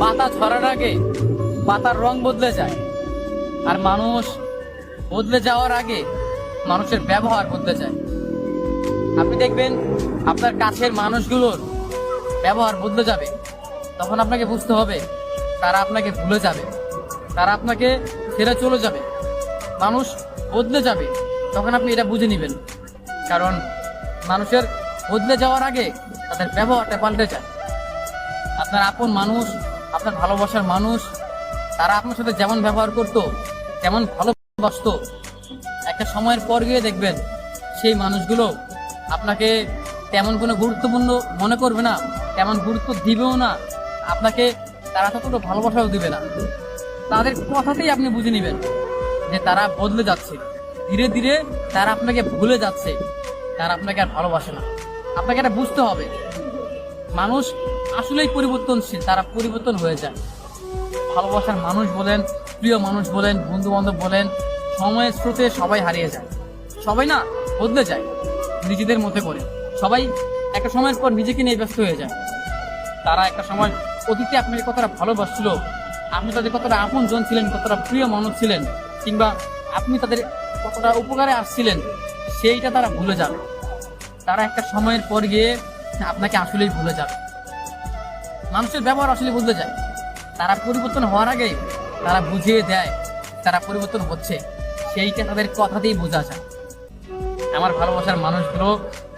পাতা ঝরার আগে পাতার রং বদলে যায়, আর মানুষ বদলে যাওয়ার আগে মানুষের ব্যবহার বদলে যায়। আপনি দেখবেন আপনার কাছের মানুষগুলোর ব্যবহার বদলে যাবে, তখন আপনাকে বুঝতে হবে তারা আপনাকে ভুলে যাবে, তারা আপনাকে ছেড়ে চলে যাবে। মানুষ বদলে যাবে, তখন আপনি এটা বুঝে নেবেন। কারণ মানুষের বদলে যাওয়ার আগে তাদের ব্যবহারটা পাল্টে যায়। আপনার আপন মানুষ, আপনার ভালোবাসার মানুষ, তারা আপনার সাথে যেমন ব্যবহার করতো, যেমন ভালোবাসতো, একটা সময়ের পর গিয়ে দেখবেন সেই মানুষগুলো আপনাকে তেমন কোনো গুরুত্বপূর্ণ মনে করবে না, তেমন গুরুত্ব দিবেও না, আপনাকে তারা ততটা ভালোবাসাও দিবে না। তাদের কথাতেই আপনি বুঝে নেবেন যে তারা বদলে যাচ্ছে, ধীরে ধীরে তারা আপনাকে ভুলে যাচ্ছে, তারা আপনাকে আর ভালোবাসে না। আপনাকে এটা বুঝতে হবে, মানুষ আসলেই পরিবর্তনশীল, তারা পরিবর্তন হয়ে যায়। ভালোবাসার মানুষ বলেন, প্রিয় মানুষ বলেন, বন্ধু বান্ধব বলেন, সময়ের স্রোতে সবাই হারিয়ে যায়, সবাই না বদলে যায় নিজেদের মধ্যে করে। সবাই একটা সময়ের পর নিজেকে নিয়ে ব্যস্ত হয়ে যায়। তারা একটা সময় অতীতে আপনাকে কতটা ভালোবাসছিল, আপনি তাদের কতটা আপন জন ছিলেন, কতটা প্রিয় মানুষ ছিলেন, কিংবা আপনি তাদের কতটা উপকারে আসছিলেন, সেইটা তারা ভুলে যাবে। তারা একটা সময়ের পর গিয়ে আপনাকে আসলেই ভুলে যাবে। মানুষের ব্যবহার আসলে বদলে যায়। তারা পরিবর্তন হওয়ার আগেই তারা বুঝিয়ে দেয় তারা পরিবর্তন হচ্ছে, সেইটা তাদের কথাতেই বোঝা যায়। আমার ভালোবাসার মানুষগুলো,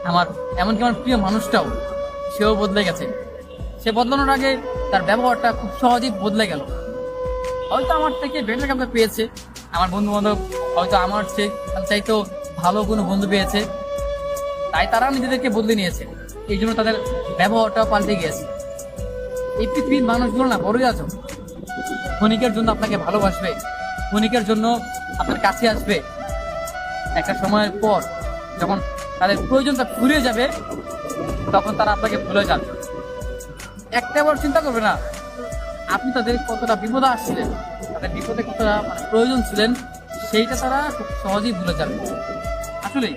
আমার এমনকি আমার প্রিয় মানুষটাও, সেও বদলে গেছে। সে বদলানোর আগে তার ব্যবহারটা খুব সহজেই বদলে গেল। হয়তো আমার থেকে বেটার কাউকে পেয়েছে, আমার বন্ধু বান্ধব হয়তো আমার চাইতেও ভালো কোনো বন্ধু পেয়েছে, তাই তারা নিজেদেরকে বদলে নিয়েছে, এই জন্য তাদের ব্যবহারটাও পাল্টে গিয়েছে। এই পৃথিবীর মানুষগুলো না বড়ই আছো, ক্ষণিকের জন্য আপনাকে ভালোবাসবে, ক্ষণিকের জন্য আপনার কাছে আসবে। একটা সময়ের পর যখন তাদের প্রয়োজনটা ফুরিয়ে যাবে, তখন তারা আপনাকে ভুলে যাবে। একটা বার চিন্তা করবে না আপনি তাদের কতটা বিপদে আসছিলেন, তাদের বিপদে কতটা প্রয়োজন ছিলেন, সেইটা তারা খুব সহজেই ভুলে যাবে। আসলে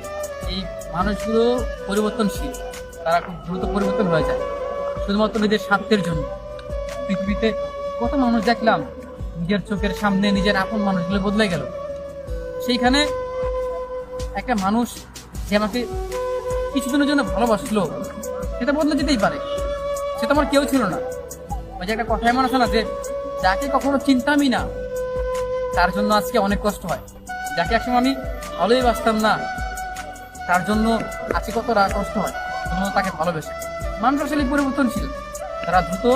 এই মানুষগুলো পরিবর্তনশীল, তারা খুব দ্রুত পরিবর্তন হয়ে যায় শুধুমাত্র নিজের স্বার্থের জন্য। পৃথিবীতে কত মানুষ দেখলাম নিজের চোখের সামনে নিজের আপন মানুষগুলো বদলে গেল। সেইখানে একটা মানুষ যে আমাকে কিছুদিনের জন্য ভালোবাসলো, সেটা বদলে যেতেই পারে, সেটা আমার কেউ ছিল না। ওই যে একটা কথা এমন আছে না, যে যাকে কখনো চিনতামই না তার জন্য আজকে অনেক কষ্ট হয়, যাকে একসময় আমি ভালোই বাসতাম না তার জন্য আজকে কতটা কষ্ট হয়, তাকে ভালোবেসে। মানুষ আসলে পরিবর্তনশীল, তারা দ্রুত